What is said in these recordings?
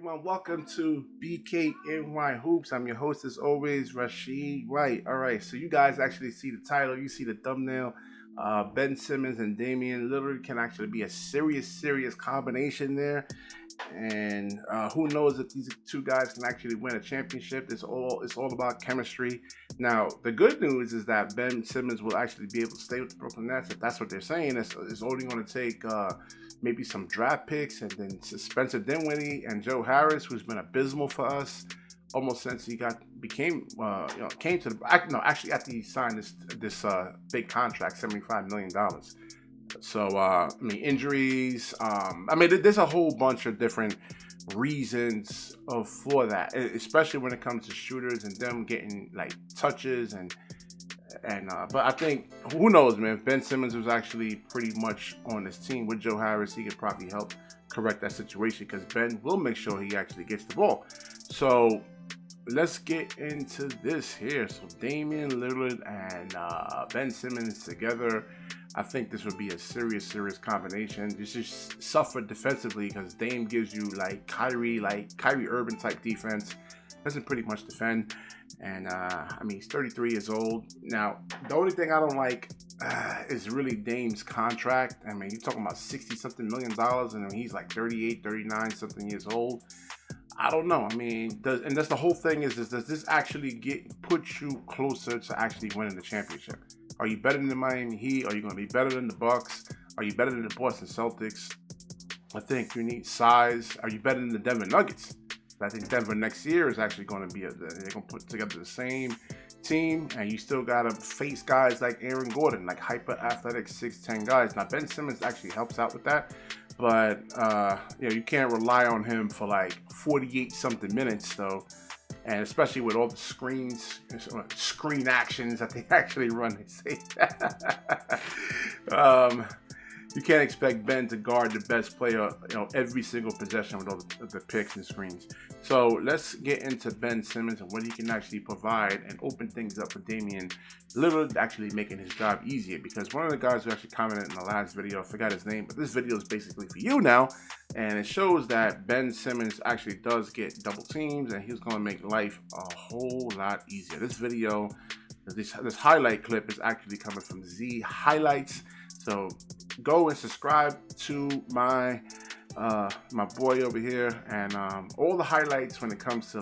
everyone? Welcome to BKNY Hoops. I'm your host, as always, Rashid Wright. All right, so you guys actually see the title, you see the thumbnail. Ben Simmons and Damian Lillard can actually be a serious combination there. And who knows if these two guys can actually win a championship? It's all about chemistry. Now, the good news is that Ben Simmons will actually be able to stay with the Brooklyn Nets. If that's what they're saying, it's only going to take maybe some draft picks and then Spencer Dinwiddie and Joe Harris, who's been abysmal for us almost since he came to the no actually after he signed this big contract, $75 million. So I mean, injuries. I mean, there's a whole bunch of different reasons for that, especially when it comes to shooters and them getting like touches and but I think, who knows, man. If Ben Simmons was actually pretty much on this team with Joe Harris, he could probably help correct that situation because Ben will make sure he actually gets the ball. So let's get into this here. So Damian Lillard and Ben Simmons together. I think this would be a serious combination. Just suffer defensively because Dame gives you like Kyrie Irving type defense. Doesn't pretty much defend. And I mean, he's 33 years old. Now, the only thing I don't like is really Dame's contract. I mean, you're talking about 60-something million dollars, and he's like 38, 39 something years old. I don't know. I mean, and that's the whole thing is does this actually put you closer to actually winning the championship? Are you better than the Miami Heat? Are you going to be better than the Bucks? Are you better than the Boston Celtics? I think you need size. Are you better than the Denver Nuggets? I think Denver next year is actually going to be they're going to put together the same team, and you still got to face guys like Aaron Gordon, like hyper athletic 6'10" guys. Now Ben Simmons actually helps out with that, but you can't rely on him for like 48 something minutes though, and especially with all the screen actions that they actually run. They say. You can't expect Ben to guard the best player, every single possession with all the picks and screens. So let's get into Ben Simmons and what he can actually provide and open things up for Damian Lillard, actually making his job easier. Because one of the guys who actually commented in the last video, I forgot his name, but this video is basically for you now, and it shows that Ben Simmons actually does get double teams, and he's going to make life a whole lot easier. This video, this highlight clip is actually coming from Z Highlights. So go and subscribe to my boy over here, and all the highlights when it comes to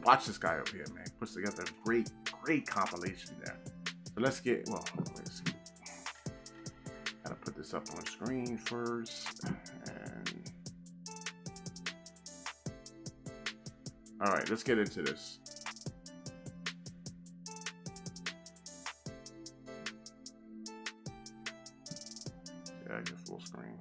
watch this guy over here, man. Puts together a great compilation there. So let's see. Gotta put this up on screen first, and all right, let's get into this. I guess full screen.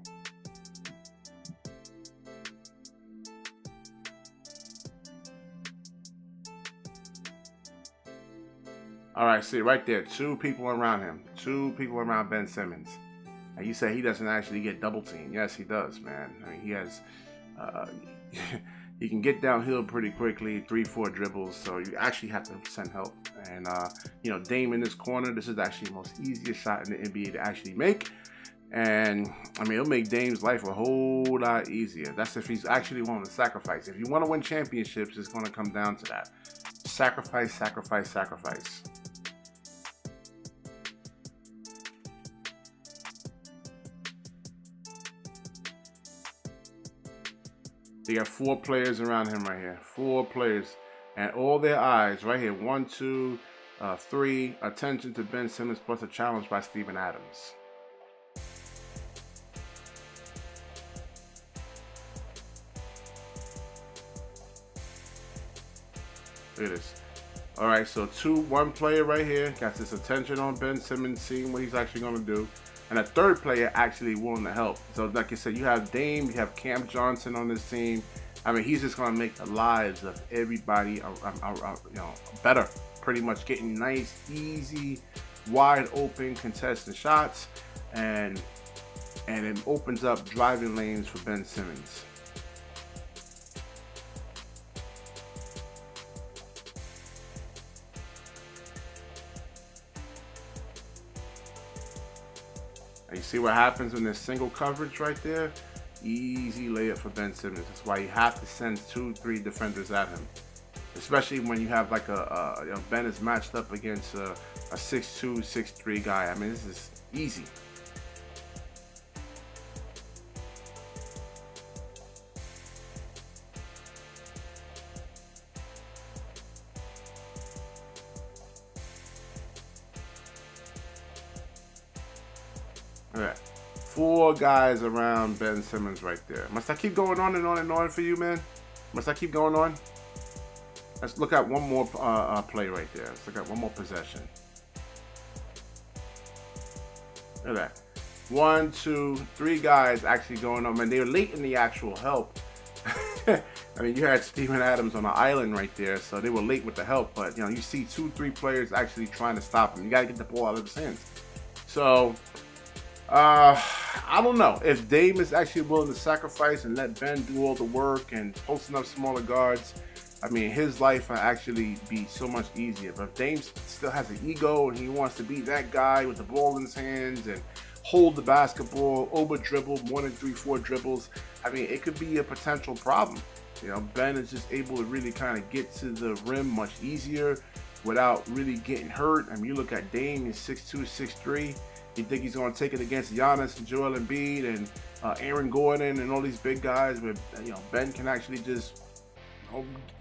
All right, see right there, two people around him, two people around Ben Simmons. And you say he doesn't actually get double teamed. Yes, he does, man. I mean, he has, he can get downhill pretty quickly, 3-4 dribbles. So you actually have to send help. And Dame in this corner, this is actually the most easiest shot in the NBA to actually make. And I mean, it'll make Dame's life a whole lot easier. That's if he's actually willing to sacrifice. If you want to win championships, it's going to come down to that. Sacrifice. You got 4 players around him right here. 4 players. And all their eyes right here. 1, 2, 3. Attention to Ben Simmons plus a challenge by Steven Adams. Look at this. All right, so one player right here got this attention on Ben Simmons, seeing what he's actually going to do. And a third player actually willing to help. So like I said, you have Dame, you have Cam Johnson on this team. I mean, he's just going to make the lives of everybody better. Pretty much getting nice, easy, wide open contested shots. And it opens up driving lanes for Ben Simmons. You see what happens when there's single coverage right there? Easy layup for Ben Simmons. That's why you have to send 2-3 defenders at him, especially when you have like Ben is matched up against a 6'2", 6'3" guy. I mean, this is easy. All right. 4 guys around Ben Simmons right there. Must I keep going on and on and on for you, man? Must I keep going on? Let's look at one more play right there. Let's look at one more possession. Look at that. 1, 2, 3 guys actually going on, man. They were late in the actual help. I mean, you had Steven Adams on the island right there, so they were late with the help. But, you know, you see 2, 3 players actually trying to stop him. You got to get the ball out of his hands. So, I don't know if Dame is actually willing to sacrifice and let Ben do all the work and posting up smaller guards. I mean, his life will actually be so much easier. But if Dame still has an ego and he wants to be that guy with the ball in his hands and hold the basketball, over dribble, more than 3-4 dribbles, I mean, it could be a potential problem. You know, Ben is just able to really kind of get to the rim much easier without really getting hurt. I mean, you look at Dame, he's 6'2", 6'3". You think he's going to take it against Giannis and Joel Embiid and Aaron Gordon and all these big guys, where, you know, Ben can actually just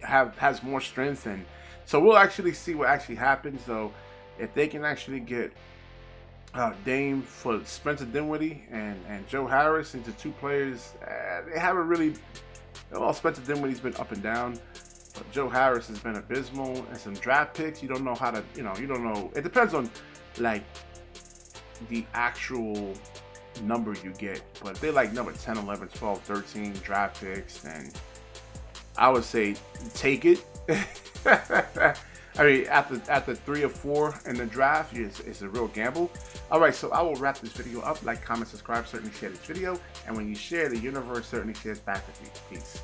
has more strength. And so we'll actually see what actually happens, though. If they can actually get Dame for Spencer Dinwiddie and Joe Harris into 2 players, they haven't really. Well, Spencer Dinwiddie's been up and down, but Joe Harris has been abysmal. And some draft picks, you don't know how to, you don't know. It depends on like the actual number you get, but if they like number 10, 11, 12, 13 draft picks, then I would say take it. I mean, after 3 or 4 in the draft, it's a real gamble. All right, so I will wrap this video up. Like, comment, subscribe, certainly share this video, and when you share, the universe certainly shares back with you. Peace.